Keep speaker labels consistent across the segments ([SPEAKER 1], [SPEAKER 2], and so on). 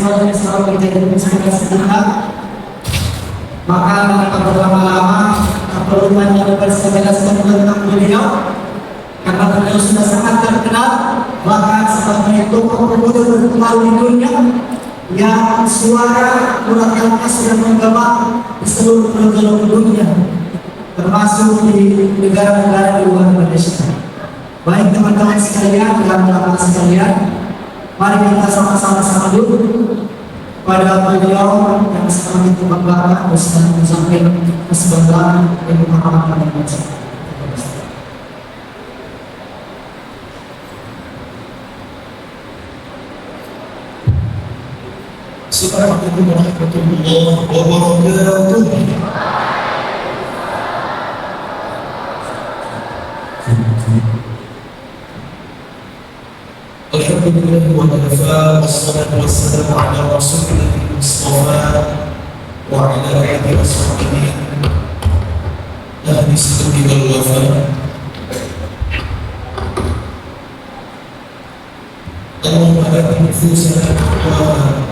[SPEAKER 1] selalu kita sehat. Maka tanpa berlama-lama perlu menjelaskan tentang beliau karena beliau sudah sangat terkenal, bahkan sebagai tokoh pemuda terkenal di dunia yang suara muratannya sudah menggema di seluruh penjuru dunia, termasuk di negara-negara di luar Indonesia. Baik teman-teman sekalian dan teman-teman sekalian, mari kita sama-sama dulu pada beliau yang sangat kita banggakan bersama mencapai kesebelahan dan kehormatan yang besar.
[SPEAKER 2] Assalamualaikum warahmatullahi wabarakatuh. Alhamdulillah wa kafa wassalatu wassalamu ala rasulillah Mustafa wa ala alihi wa sahbihi ahli sidqi wal wafa. Allahumma ati nufusana taqwaha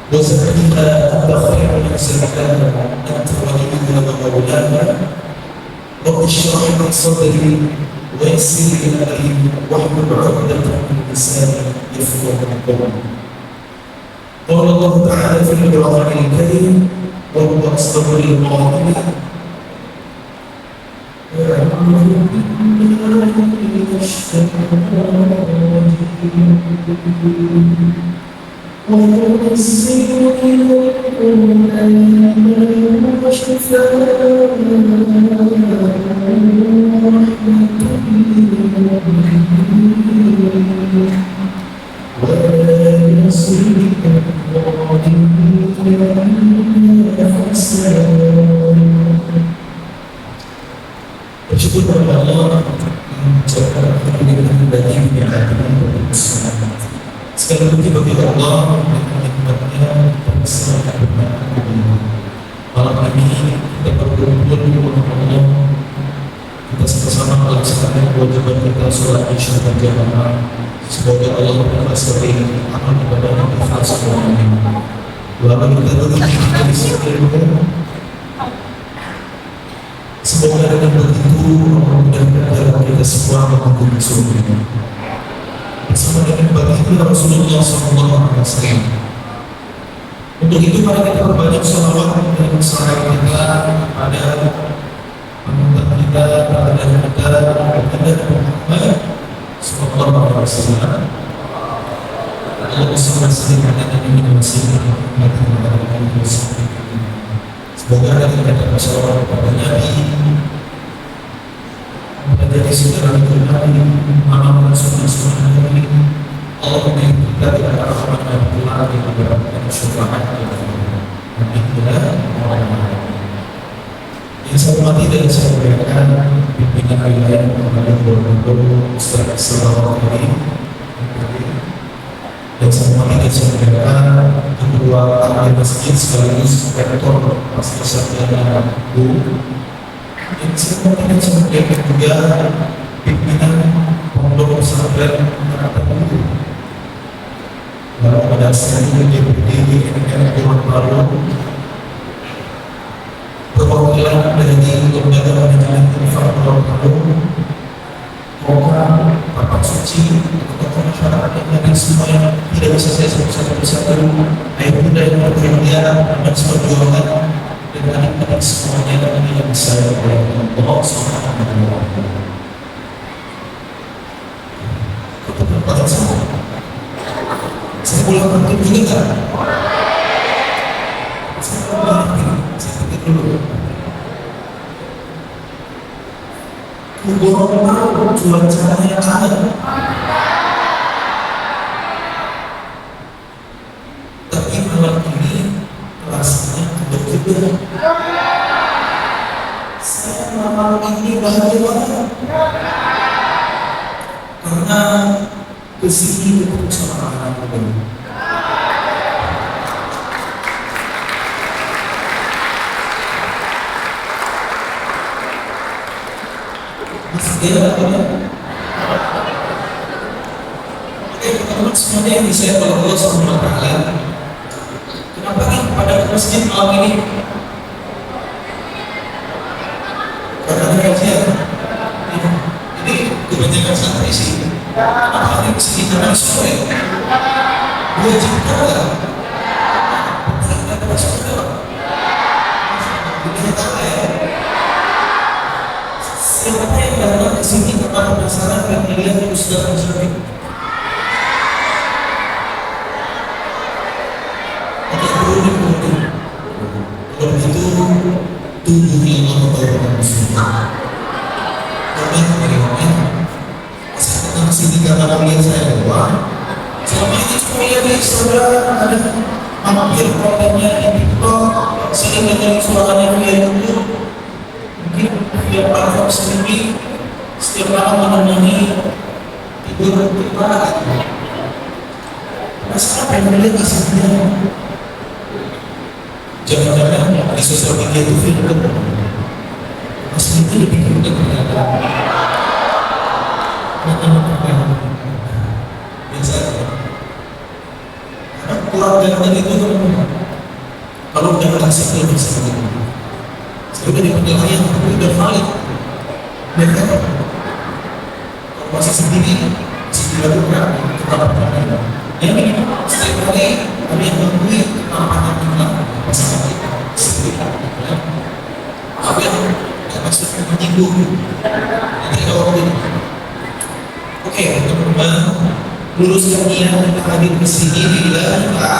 [SPEAKER 2] wa zakkiha anta khairun man zakkaha anta waliyuha wa mawlaha. رب اشرح لي صدري ويسر لي امري واحلل عقدة من لساني يفقهوا قولي. قال الله تعالى في القرآن الكريم وهو أصدق القائلين أعوذ بالله من الشيطان الرجيم وننزل من القرآن ما هو شفاء Bersyukur kepada Allah mengucapkan alhamdulillah bagi nikmatnya. Sekali lagi bagi Allah nikmatnya bersama malam ini kita berkumpul di rumah Allah. Kita sama-sama melaksanakan kewajiban kita sholat isya berjamaah. Semoga Allah memberkati amal ibadah yang ikhlas semuanya. Doa kita bagi di sekitarnya. Semoga dengan begitu Allah mudah-mudahan kita semua menghubungi surga. Bersama dengan baginda Rasulullah SAW. Untuk itu mari kita perbanyak salawat dan salam kita pada panutan kita, pada kita Muhammad sallallahu alaihi wasallam. Allahumma shalli ala nabiyyina Muhammad. Semoga kita dapat salawat kepada Nabi, menjadi saudara Nabi, amal sunnah Nabi. Allahumma kita tidak rahmat dan Tuhan yang mendapatkan syafaat yang saya hormati dan saya berikan pimpinan wilayah Kabupaten Borobudur Ustaz Sallallahu Alaihi dan saya hormati dan saya berikan ketua ahli masjid sekaligus rektor Masjid Sarjana Bu yang saya hormati dan saya berikan juga pimpinan pondok pesantren Kabupaten Baru pada saat ini berdiri dengan Tuhan Baru perwakilan dari lembaga manajemen infak Tuhan Baru program Bapak Suci tokoh masyarakat yang hadir semua yang tidak bisa saya sebut satu-satu, ayah bunda yang berkemuliaan dan seperjuangan dan anak-anak semuanya yang saya oleh Allah Subhanahu wa Ta'ala. Saya pulang kantor juga kan? Saya pikir dulu. Borobudur cuacanya aneh. Tapi malam ini rasanya berbeda. Saya malam ini bahagia banget. Karena kesini ketemu sama anak-anak muda. Masih ada apa? teman-teman semuanya yang disayang oleh Allah Subhanahu wa Ta'ala, kenapa nih pada masjid malam ini? Karena ada kajian. Ini kebanyakan santri sih. Kenapa hari kesini karena sore? Dua jam kan? Ada masalah. Kita tahu ya. Siapa yang datang ke sini karena penasaran dan melihat Ustaz Syarif? Kalau begitu tubuhnya Allah Taala semua. Karena mereka saya datang ke sini karena melihat saya doang. Selama ini cuma lihat di saudara ada mampir programnya di TikTok, sering dengerin suaranya dia dulu. Mungkin dia platform sendiri setiap malam menemani tidur berbarat. Masa apa yang melihat hasilnya? Jangan-jangan di sosial media itu film masih itu lebih mudah ternyata. Biasa. Karena kurang ganteng itu kalau udah merasa film seperti itu, sudah di penilaian itu udah valid. Mereka kalau masih sendiri, masih dilakukan tetap berani. Yang ini setiap hari kami yang mengakui kenampakan kita pasangan kita sendiri. Apa yang maksudnya menyinggung? Nanti kalau ini, oke teman-teman, luruskan niat kita hadir ke sini bila kita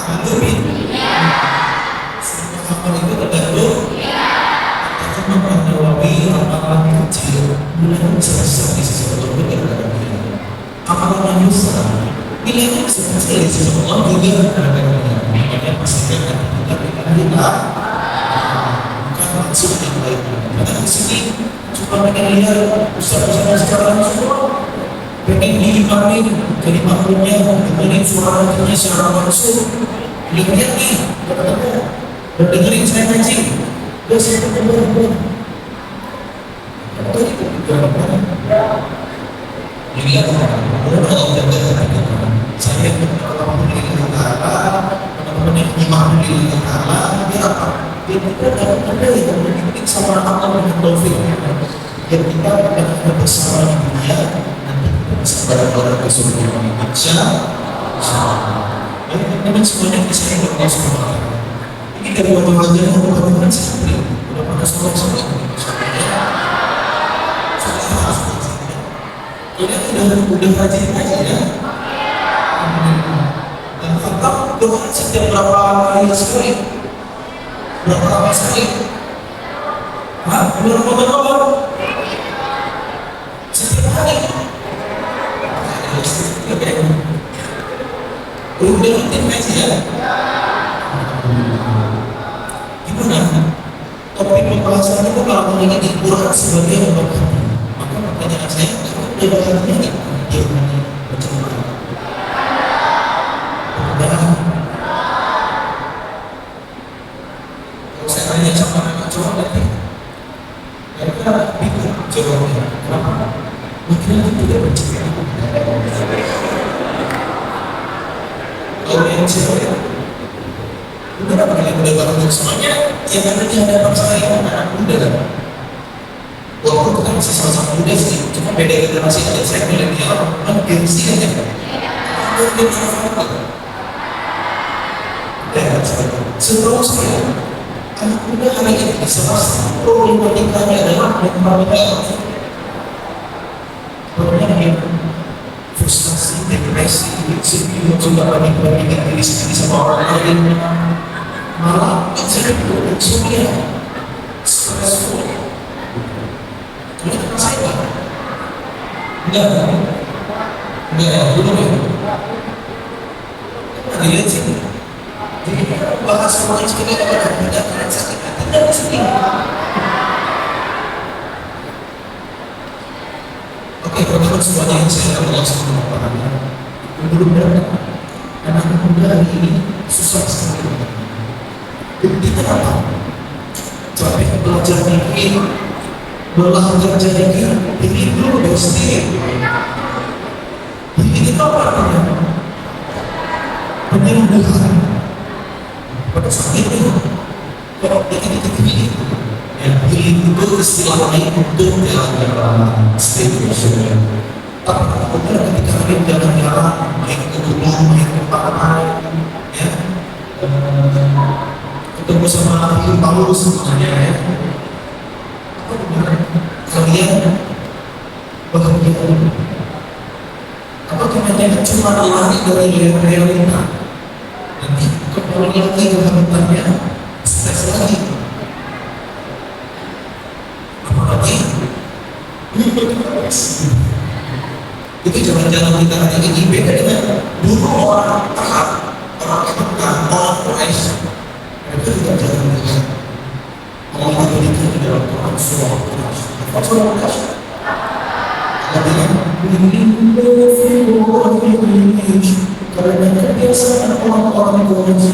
[SPEAKER 2] mendumin. Semua kapal itu tergantung karena mendawawi amalan kecil mulai besar di sisi Allah berkata. Apakah manusia nilainya sekali seseorang juga kadang-kadang makanya pastikan kita bukan maksud yang baik. Karena di sini cuma pengen lihat usaha-usaha sekarang semua pengen diimamin jadi makhluknya dengerin suara hatinya secara langsung. Lihat nih ketemu dan dengerin saya ngaji dan saya ketemu atau itu jadi saya teman-teman yang imam di Ta'ala dia apa? Dia kita ada yang berdidik sama Allah dengan taufik yang kita akan bersama di dunia dan kita bisa bareng-bareng ke surga teman-teman semuanya bisa yang Allah SWT ini dari waktu wajah yang teman-teman santri udah pada sholat udah rajin aja ya. Dan tetap doa setiap berapa kali sekali, berapa lama sekali? Berapa berapa? Setiap hari. Udah rutin aja ya. Gimana? Topik pembahasan itu kalau mengingat Al-Quran sebagai obat hati, maka pertanyaan saya dia bakal ini dia macam mana? Kalau saya tanya sama anak cowok nanti, mereka bingung jawabnya. Kenapa? Mungkin nanti tidak bercerita. Kalau yang cewek, udah kalian udah bangun semuanya, yang ada di hadapan saya anak muda. Walaupun kita masih sama-sama muda sih, cuma beda generasi aja. Saya milenial, kan gengsi aja. Dan seterusnya, anak muda hari ini bisa masuk problematikanya adalah problematika frustasi, depresi, sedih, mencoba banding-bandingkan diri sendiri sama orang lain, malah saya berpikir stressful. Enggak, belum ya. Dilihat sih. Jadi bahas orang seperti apa? Tidak kalian sakit hati dan sedih. Oke, teman-teman semuanya yang saya Allah Subhanahu wa Ta'ala. Belum datang. Anak muda hari ini susah sekali. Dan kita apa? Capek belajar dikit. Belajar jadi ini dulu pasti apa artinya? Penyembuhan. Pada saat itu, kalau detik-detik ini, ya, healing itu istilah lain untuk jalan-jalan spiritual. Tapi kemudian ketika kalian jalan-jalan, main ke gunung, main ke pantai, ya, ketemu sama Paulus semuanya, ya, kalian bahagia. Apa kalian cuma lari dari realita? Nanti kembali lagi ke habitatnya, stres lagi. Apalagi itu jalan-jalan kita hari ini beda dengan dulu orang taat, orang Mekah, orang Quraisy. Mereka tidak jalan dengan Allah berikan di dalam Quran surah Quraisy. Apa surah Quraisy? Karena kebiasaan orang-orang Quraisy,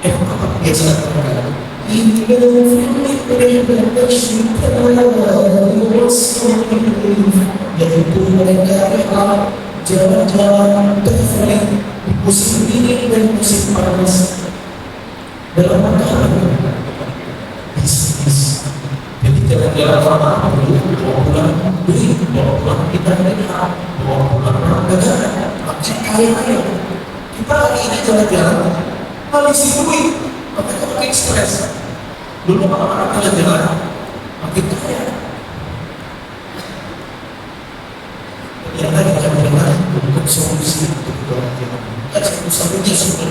[SPEAKER 2] apa kebiasaan mereka? Yaitu mereka rela jalan-jalan traveling musim dingin dan musim panas dalam rangka bisnis. Jadi jalan-jalan lama bawa pulang duit, bawa pulang kita mereka, bawa pulang negara, makin kaya. Kita hari ini jalan-jalan malah isi duit, makanya makin stres. Dulu orang-orang jalan-jalan makin kaya. Yang tadi jalan-jalan untuk solusi untuk jalan-jalan. Ada solusinya sudah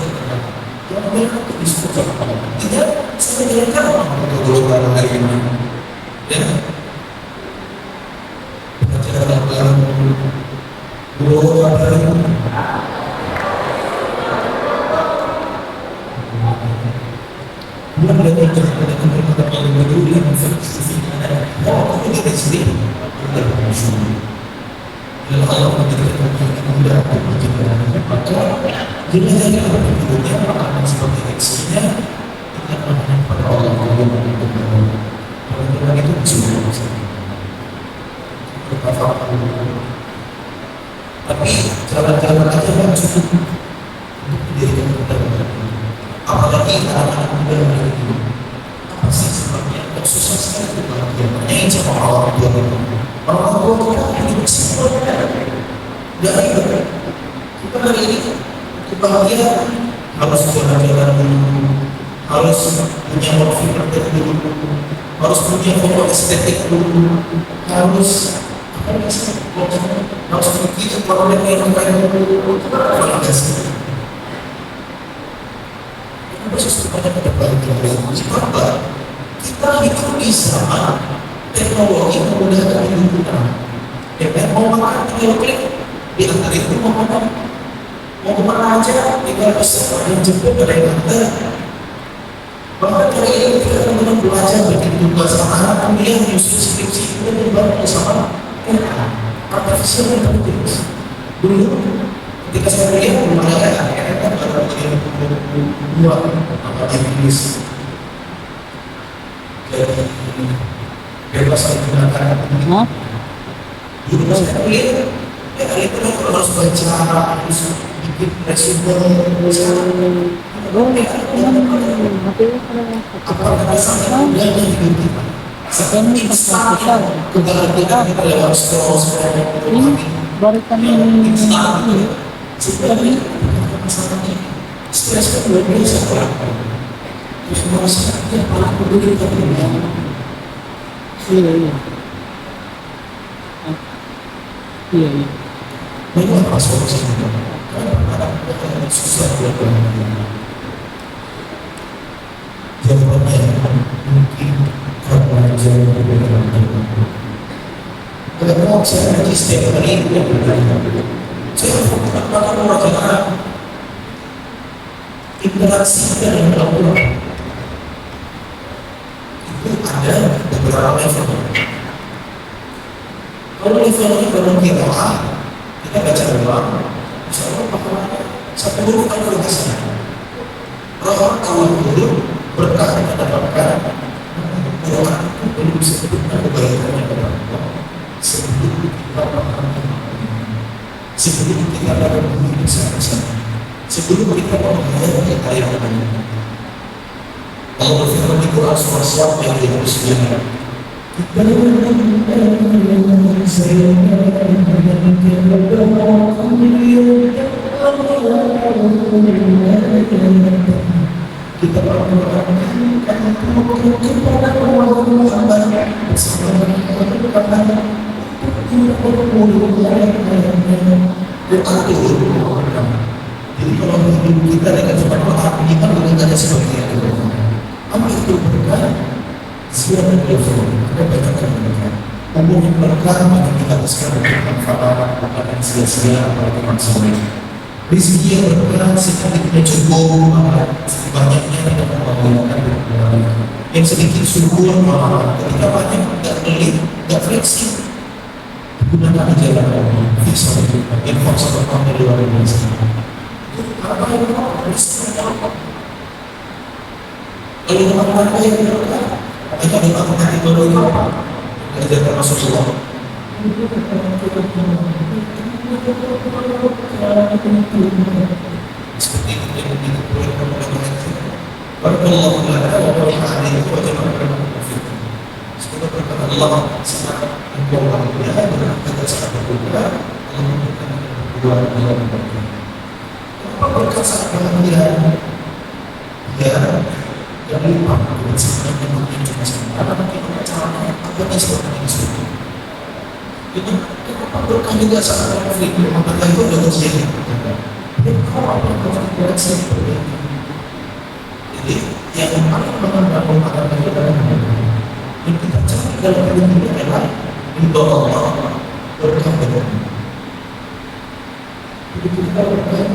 [SPEAKER 2] jalan-jalan untuk diskusi. Tidak, saya jalan-jalan untuk global hari ini. Ya, kita jalan-jalan global hari ini. Bukan dari kita paling peduli dengan oh itu kita sendiri dan Allah memberikan kemudahan maka jenazahnya berikutnya akan seperti reaksinya tidak menghadap pada Allah kalau itu sudah tapi jalan-jalan aja kan cukup untuk didirikan kemudahan. Apalagi anak-anak muda yang ini apa sih sebabnya kok susah sekali itu bahagianya sama orang tua kita ini bersimpulannya dari kita hari ini kebahagiaan harus jalan-jalan dulu, harus punya motif tertentu dulu, harus punya foto estetik dulu, harus harus begitu problem yang kaya dulu validasi. Proses kepada kedepan kita hidup di sana teknologi memudahkan hidup kita. Ya, mau makan tinggal klik di antar itu mau kemana aja tinggal pesan yang jemput dari anda. Bahkan hari ini kita teman-teman belajar bikin tugas anak kuliah nyusun skripsi itu dibantu bersama artificial intelligence. Dulu ketika saya kuliah lumayan kan pada dua apa Inggris jadi bebas digunakan dulu saya kuliah ya hari itu kan harus baca harus bikin resume apa rasanya mudah dan hidup kita seperti instan kebahagiaan kita lewat scroll
[SPEAKER 3] ini baru kami
[SPEAKER 2] sebenarnya masalahnya stres kan luar biasa terus masalahnya para peduli tapi
[SPEAKER 3] iya
[SPEAKER 2] memang apa solusinya karena susah jawabannya mungkin karena jauh berbeda kalau saya ngaji setiap hari saya akan merasakan interaksi dengan Allah itu ada beberapa level. Kalau levelnya kalau kita baca doa, insya Allah pahalanya sampai huruf kan berhasil. Roh kawan dulu berkah yang dapatkan doa itu belum disebutkan kebaikannya kepada Allah sebelum kita paham. sebelum kita dapat bersama-sama, sebelum kita menghayati ayat ini. Allah berfirman di Quran surah Sad ayat 29. Kita jadi kalau hidup kita dengan cepat kita bukan ada seperti itu. Apa itu berkah? Siapa yang ada banyak berkah. Umum berkah bagi kita sekarang bermanfaat, bukan sia-sia atau maksimal. Rezeki yang berkah sedikitnya cukup, banyaknya tidak membangunkan berkah. Yang sedikit syukur, ketika banyak tidak pelit, tidak fleksibel. Gunakan jalan Allah, bisa infak kamu luar biasa. Apa yang bisa dapat? Kalau apa yang berkah, kita dapat hati baru itu. Ajaran Rasulullah. Seperti itu yang dikatakan Barakallahu lana wa alaihi wa jama'a fikum. Semoga berkah Allah sangat membawakan kata sahabat kita Allah memberikan kedua yang berkah. Apa berkah sahabat dia? Ya, yang lupa dengan sebenarnya mungkin cuma sebentar. Kita caranya apa yang sebenarnya disuruh. Itu kenapa berkah juga sahabat fikum? Maka itu adalah terjadi. Berkah apa yang seperti itu? Jadi yang paling mengenal mengatakan itu adalah yang kita cari dalam hidup ini adalah ridho Allah berkah berkah. Jadi kita berkah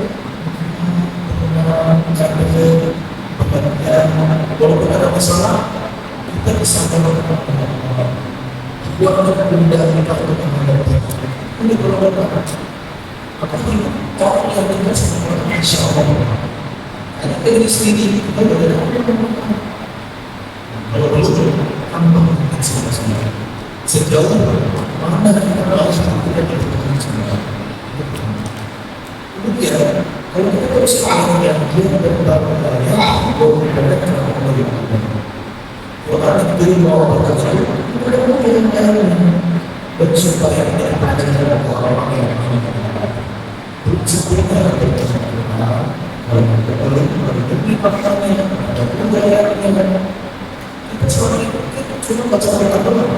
[SPEAKER 2] walaupun ada masalah kita bisa melakukan buat perbedaan kita untuk menghadapi ini berkah. Apakah orang yang tidak sama Insya Allah ada diri sendiri kita berada kalau perlu tambah sama-sama sejauh mana kita harus tidak bersama kemudian kalau kita terus yang dia bertambah ya boleh berdekat kembali orang itu mau berkata kita mungkin bersupaya tidak ada orang yang bersupaya kita selama cuma baca Al-Quran,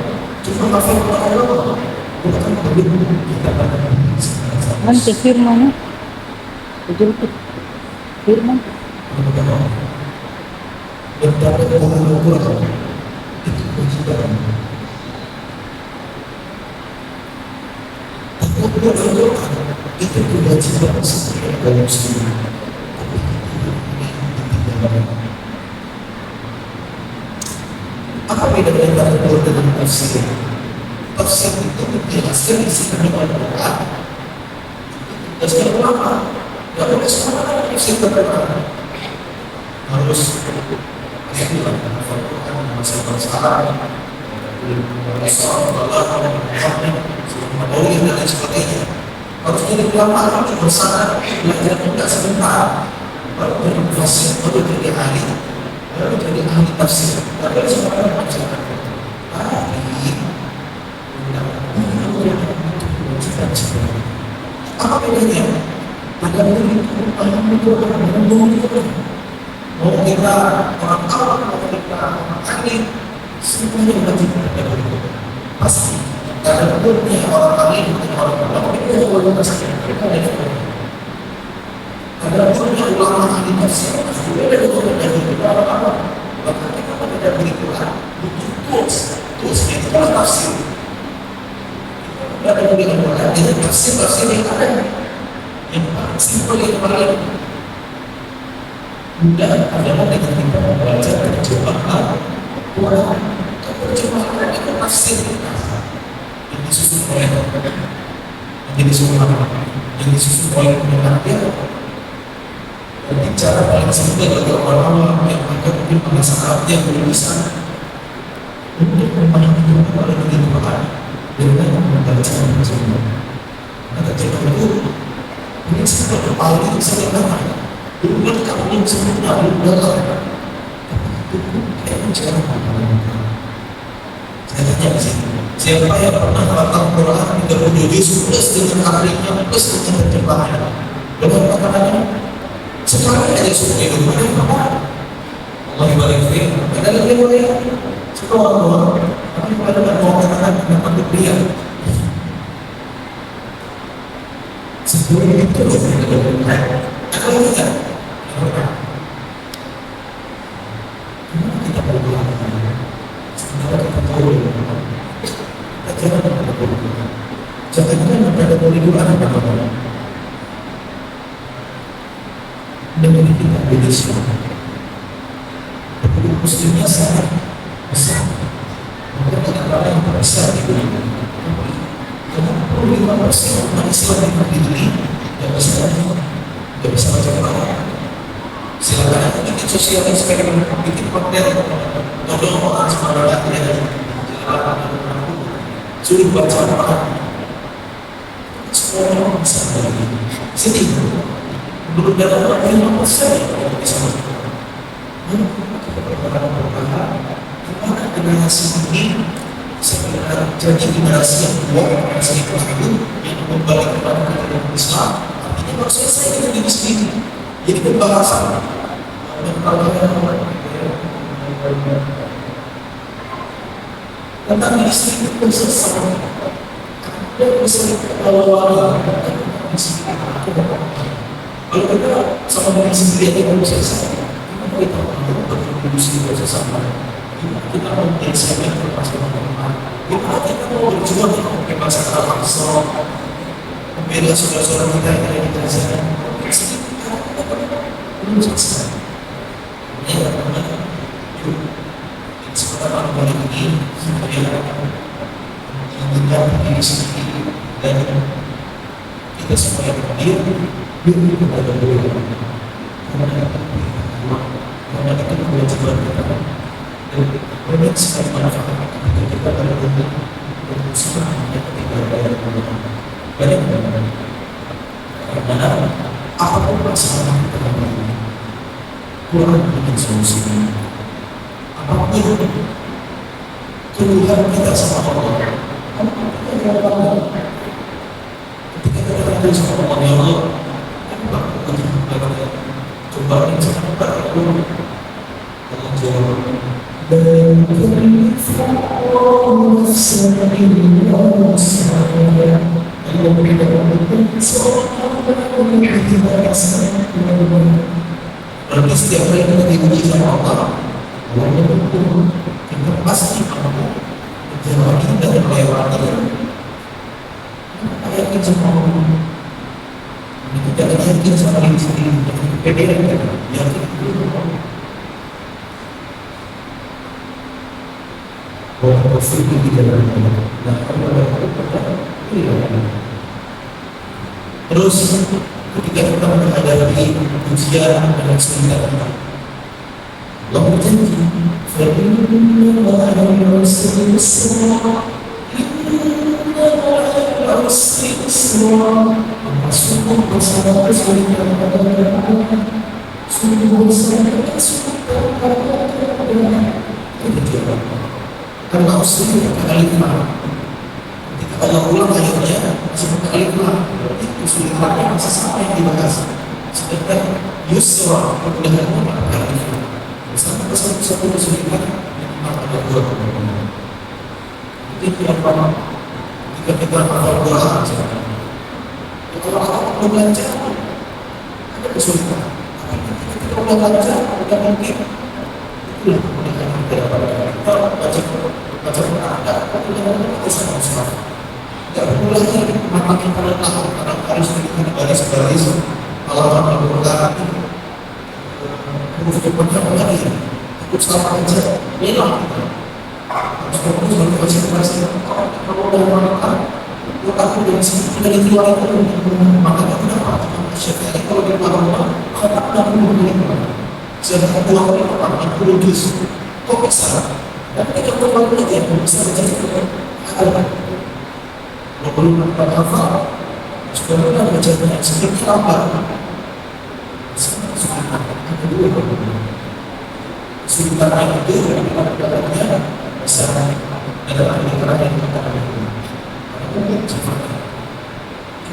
[SPEAKER 2] cuma hafal Al-Quran, bukan kita
[SPEAKER 3] Nanti firman betul firman
[SPEAKER 2] berdapat Al-Quran itu kewajiban. Al-Quran itu kewajiban setiap kaum muslim. Apa bedanya Al-Quran dengan tafsir? Tafsir itu menjelaskan isi kandungan Al-Quran. Tafsir ulama, tidak boleh sembarangan tafsir Al-Quran. Harus Al-Quran, Al-Quran, masalah-masalah, dan sebagainya. Harus jadi ulama bersama, belajar tidak sebentar. Baru jadi tafsir, baru jadi ahli. Lalu jadi ahli tafsir, tapi sebenarnya macam apa bedanya? Pada mau kita orang awam, mau kita orang ahli, semuanya wajib pasti. Karena bentuknya orang ahli bukan orang awam, itu boleh pasti. Karena bentuknya ulama ahli tafsir, beda dengan dari orang awam. Bahkan kita tidak berikutan butuh tools itu adalah tafsir. Kita tidak berikutan itu tafsir yang ada yang paling simpel yang paling mudah adalah dengan kita membaca terjemahan Quran. Terjemahan itu tafsir yang disusun oleh yang disusun oleh pengarang. Jadi cara paling simpel bagi orang-orang yang mungkin bahasa Arab yang belum bisa untuk memahami Quran dengan Quran dengan membaca terjemahan. Maka terjemahan itu bisa berpaling saya dengar bukan kamu yang sebenarnya dengar kayak jangan saya tanya di sini siapa yang pernah khatam Quran 30 juz plus dengan harinya plus dengan terjemahan benar katanya sekarang ada seperti itu mana Allah ibadah ada lagi boleh sekolah tapi pada mau katakan kenapa dia sebelum itu kalau tidak gimana kita berdoa sebenarnya kita tahu kita jangan pada boleh doa apa dengan kita Indonesia muslimnya sangat besar maka negara yang besar di dunia karena 5% umat Islam di dunia tidak bisa baca Quran silakan aja bikin sosial eksperimen bikin konten tolong orang semua rakyatnya suruh baca Quran semua orang bisa dari sini belum ada 5% bisa baca gimana generasi ini sebenarnya jadi generasi yang tua, generasi yang baru yang membalik kepada Islam artinya harus selesai dengan diri sendiri jadi pembahasan tentang diri sendiri pun selesai dan bisa kalau kita sama diri sendiri aja belum selesai kita berkontribusi bersama kita menginspirasi bersama kita mau berjuang pakai bahasa Al-Aqsa membela saudara-saudara kita yang ada di Gaza belum selesai ya sebenarnya balik ini supaya kita diri sendiri dan kita semua yang hadir yuk kita berdoa karena itu kewajiban kita dan banyak sekali manfaat kita pada untuk berusaha ketika bayar banyak karena apapun masalah kita ini Quran bikin solusi apapun keluhan kita sama Allah ketika kita berada sama Allah ya Allah coba ini sangat baru Allah jawab dan kemifau nafsani wasaya Allah berikan berarti setiap kali kita diuji sama Allah Allah mendukung kita pasti mampu menjalani dan melewati kita yakin sama Allah kita yakin sama diri sendiri kepedean kita yakin bahwa positif di dalamnya dan terus ketika kita menghadapi ujian dan kesulitan Allah berjanji فَإِنَّ مَعَ الْعُسْرِ يُسْرًا إِنَّ مَعَ الْعُسْرِ يُسْرًا sungguh bersama kesulitan sungguh bersama kesulitan karena usri alif lam ketika Allah ulang ayatnya disebut alif lam berarti kesulitannya masih sama yang dibahas sedangkan yusra dengan alif lam bersama satu kesulitan yang ada dua itu yang pertama ketika kita hafal Quran kalau orang belum lancar ada kesulitan tapi ketika kita udah lancar udah mungkin itulah kemudian kita dapat baca Quran tapi dengan itu sangat susah tidak perlu lagi makin pada tahun karena harus dilihat baris-baris halaman Al-Quran huruf depannya lagi takut salah aja hilang harus fokus baru baca kalau udah makan aku dari sini dari luar itu makanya kenapa Syafi'i kalau di rumah kata sedangkan dua kali 40 juz kok bisa tapi tidak perlu lagi bisa menjadi ada 24 hafal Sebenarnya bacanya seperti apa? Ada dua sebentar itu dalamnya bisa ada keterangan yang dikatakan itu. Mungkin sifatnya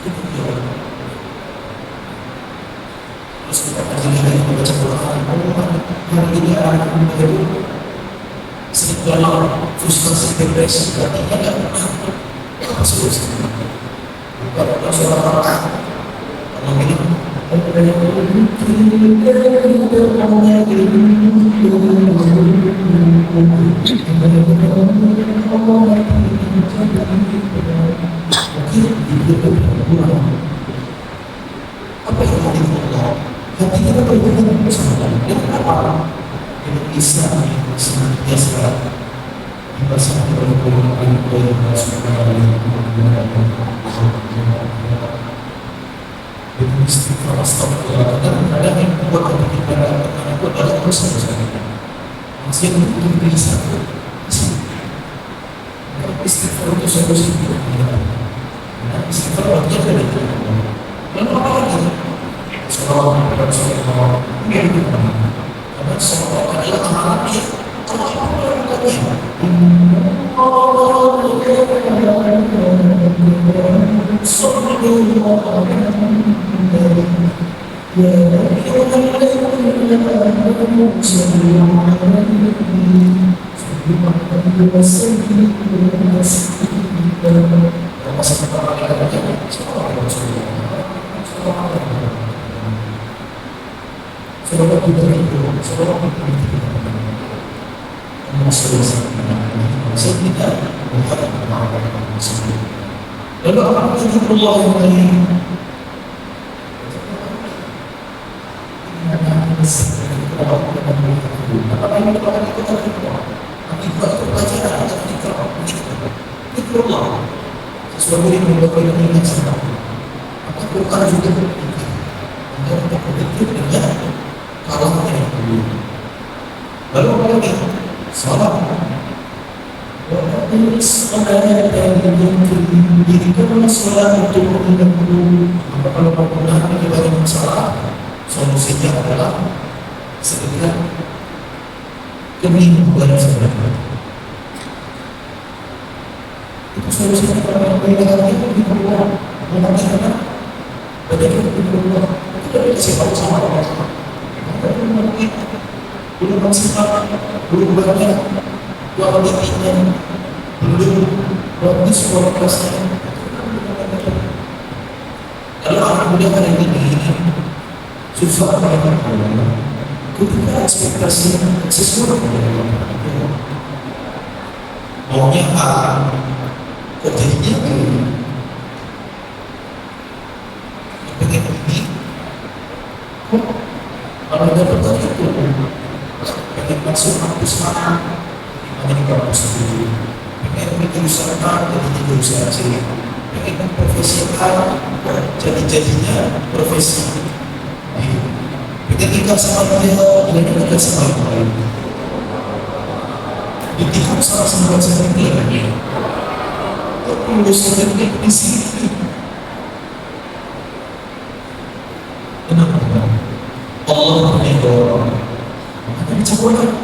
[SPEAKER 2] itu dia. Terus kita kaji lagi membaca Quran. Hari ini anak muda itu sedang frustasi depresi, artinya nggak pernah apa solusi. Kalau seorang orang kalau ini apa yang Allah? Hati kita berhubungan sama Allah. Kenapa? Bisa biasa bersama berhubungan dengan itu istighfar astagfirullah dan kadang yang membuat kita itu adalah dosa masih yang bisa istighfar itu solusi istighfar artinya dari itu dan apa lagi seorang Rasulullah yang karena seorang adalah amalan dia kalau apa melakukannya lalu apa yang Allah yang lain apa yang kita itu Allah sesuatu yang membuat kita ingat sama apa Quran juga agar kita betul dengan kalahnya yang dulu lalu apa lagi salat dirikan sholat untuk mengganggu kalau pernah ada masalah solusinya adalah segera kebingungan sebenarnya itu solusinya kalau mengingatkan itu keluar mengingatkan badan itu keluar itu dari sifat sama orang belum bersifat belum banyak kualitinya belum bagus kualitasnya kalau anak muda hari ini susah banget ketika ekspektasi sesuatu maunya A kok jadinya B pengen ini kok kalau dapat itu pengen masuk kampus mana ini kampus itu pengen bikin usaha jadi tidak usaha sini pengen profesi A jadi-jadinya profesi pengen nikah sama dia dengan nikah sama yang lain ditikam sama seperti ini kok lulus dari di sini kenapa Allah mendorong akan dicapai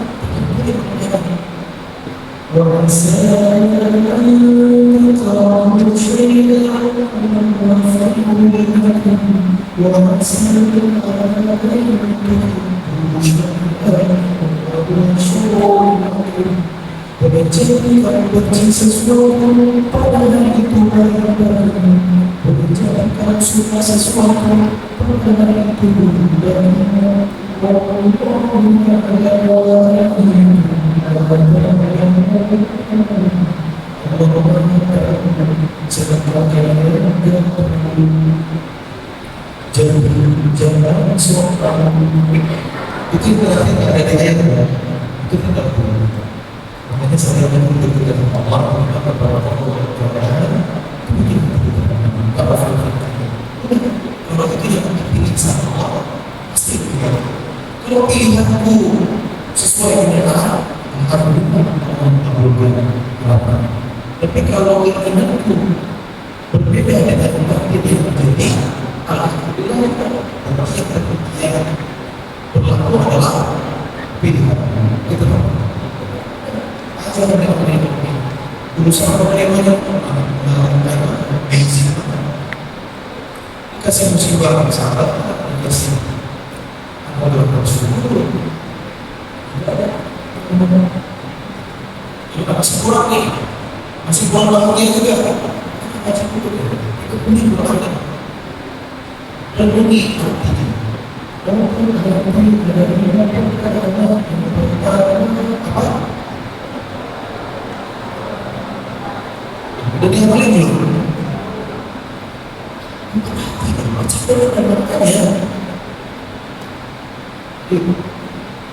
[SPEAKER 2] jangan suara itu berarti tidak ada ayatnya itu tidak boleh makanya saya menuntut dengan Allah kepada Allah kemudian kalau kalau itu yang dipilih sama Allah pasti kalau pilihanku sesuai dengan alhamdulillah tapi kalau pilihanku berbeda dengan Allah dia kasih musibah sahabat, kasih apa dalam syukur. Ini masih kurang nih, masih kurang bahagia juga. Masih kurang, itu ini kurang. Dan bunyi apa? Dan yang paling belum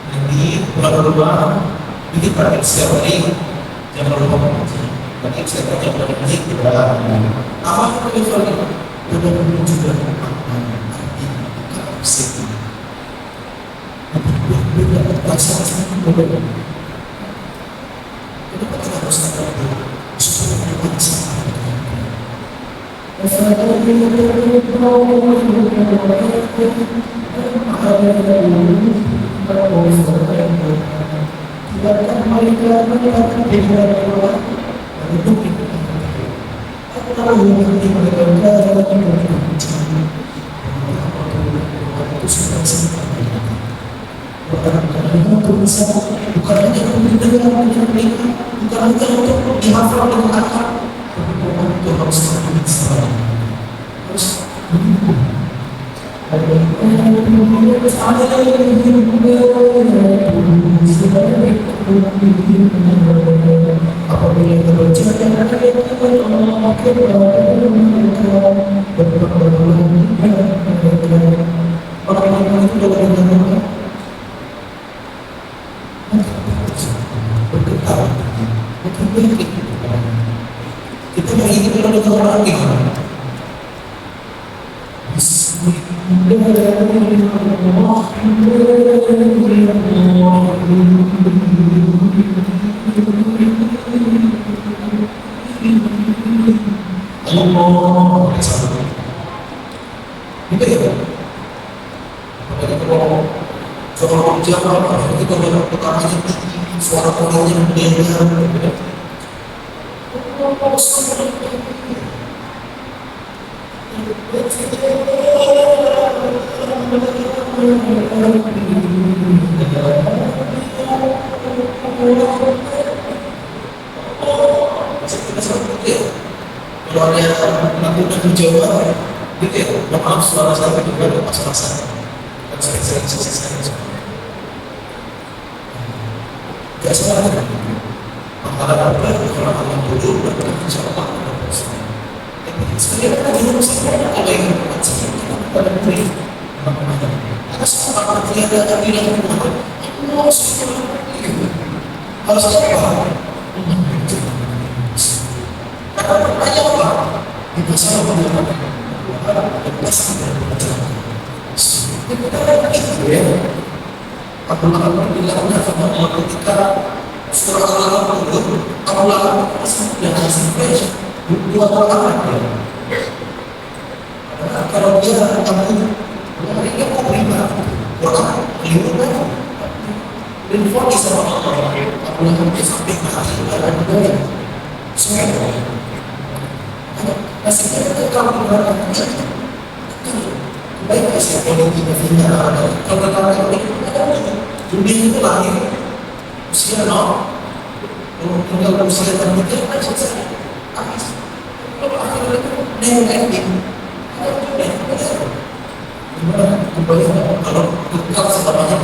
[SPEAKER 2] nanti berubah bikin praktek setiap hari jangan lupa mengaji praktek setiap hari jangan lupa mengaji apa yang kita lakukan juga bukan hanya untuk dihafal dengan akal, untuk harus kita ini kalau ada orang suara orangnya mendengar kalau ada lakukan di Jawa gitu ya, maaf suara saya juga ada masalah gak salah makanan apa orang orang dulu berarti insya Allah sebenarnya kan dulu sebenarnya ada yang pada beri ada seorang tiada tapi yang harus apa? Tanya apa? Di pasal apa? Itu ya. Abdullah bilangnya sama Allah ketika surah Al-Alaq itu Allah yang sampai dua orang kalau dia kamu mereka mau terima orang lingkungan dan fokus sama Allah Allah sampai ke hati orang lain semua nasibnya kalau berada baik siapa yang kita kalau dunia itu lahir usia nol, kalau tinggal usia termuda kan selesai. Kalau akhirnya itu never ending, gimana kembali kalau kekal selamanya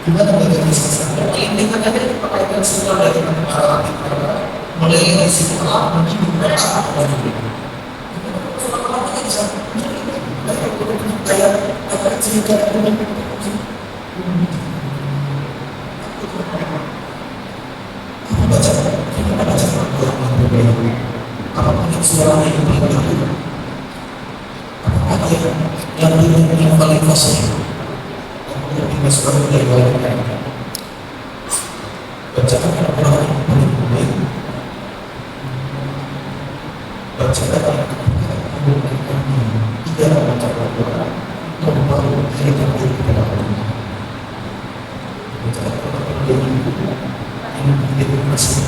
[SPEAKER 2] gimana bagi selesai? Ini kan ada pakaian semua dari para mulai dari situ mungkin mereka kayak apa cerita apapun suaranya yang paling fasih yang suara dari bawah bacaan orang yang paling baik bacaan tidak mencapai doa kembali hari terakhir kepada Allah bacaan orang yang menjadi masih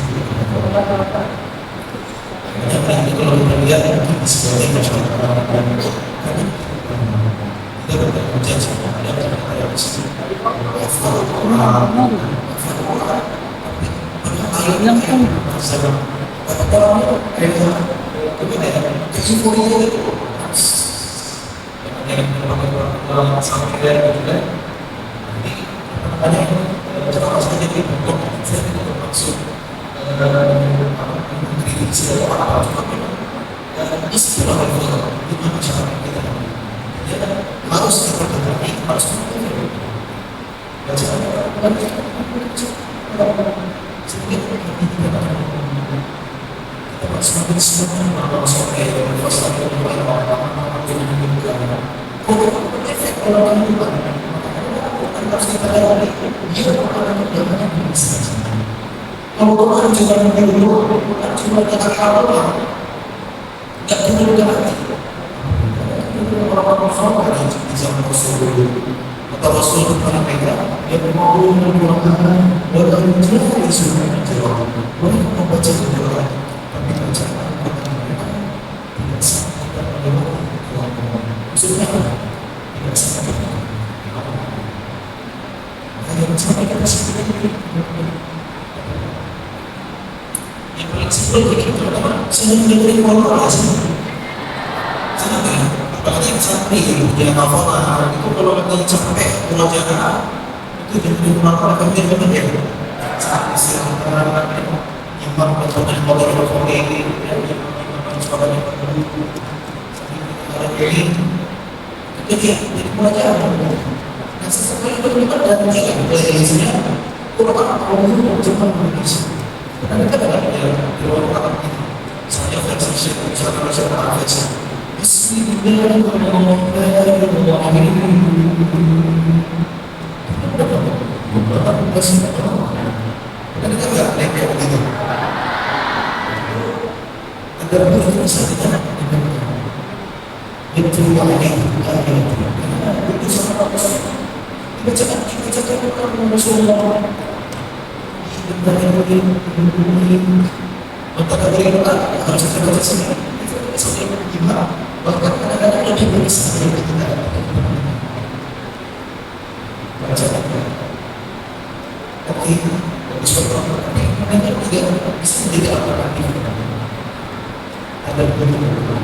[SPEAKER 2] karena kalau kita lihat sebagai masyarakat
[SPEAKER 3] Ilang pun.
[SPEAKER 2] Harus seperti harus semakin semakin lama sampai efek kalau harus kita lalui dia kalau orang juga dulu cuma kata apa nggak perlu ganti orang-orang sahabat di zaman Rasul atau Rasul kepada mereka yang mau membuatkan orang menjadi sunnah jawab boleh membaca doa tapi baca tidak sampai maksudnya tidak sampai hanya sampai kita seperti yang paling simpel kita senang dengerin orang senang kan apalagi yang santri yang hafal itu kalau lagi capek pulang jalan itu jadi rumah kami benar ya saat istirahat yang mau bertemu motor ini yang sekolah yang baru ada ini jadi pelajaran dan sesekali berlipat dan tiga pelajarannya kurang kamu cepat menulis karena kita ada di luar kata ini saya versi saya versi bahkan kadang-kadang lebih bisa dari kita baca oke bagus banget tapi mereka juga bisa menjadi alternatif ada beberapa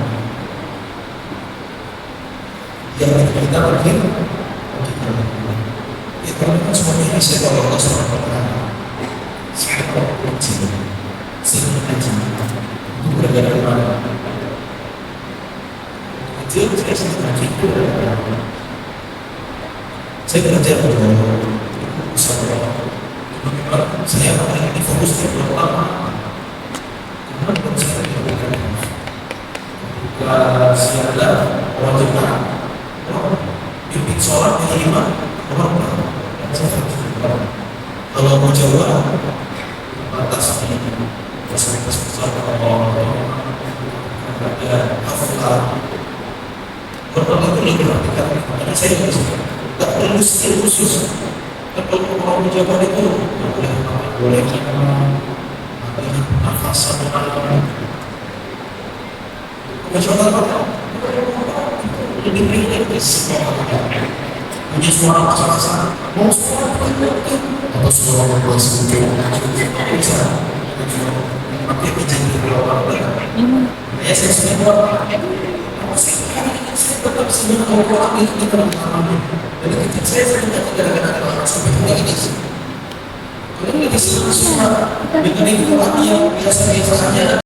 [SPEAKER 2] yang kita mungkin ya karena kan semuanya bisa kalau Allah SWT sekarang sehingga itu berada di mana saya belajar saya ini fokus di pertama kemudian saya dilakukan siada wajib pimpin sholat yang lima kalau mau Jawa batas fasilitas besar ada hafal berapa itu diperhatikan karena saya tidak perlu skill khusus kalau mau menjaga itu boleh nafas atau mencoba lebih rileks punya suara pas-pasan mau suara atau suara membuat sebuah bisa tapi menjadi berapa ya saya sudah buat saya tetap senang kalau orang itu kita mengalami jadi ketika saya tidak kadang-kadang sampai ini kalau ini di sini semua dengan itu yang biasa-biasa saja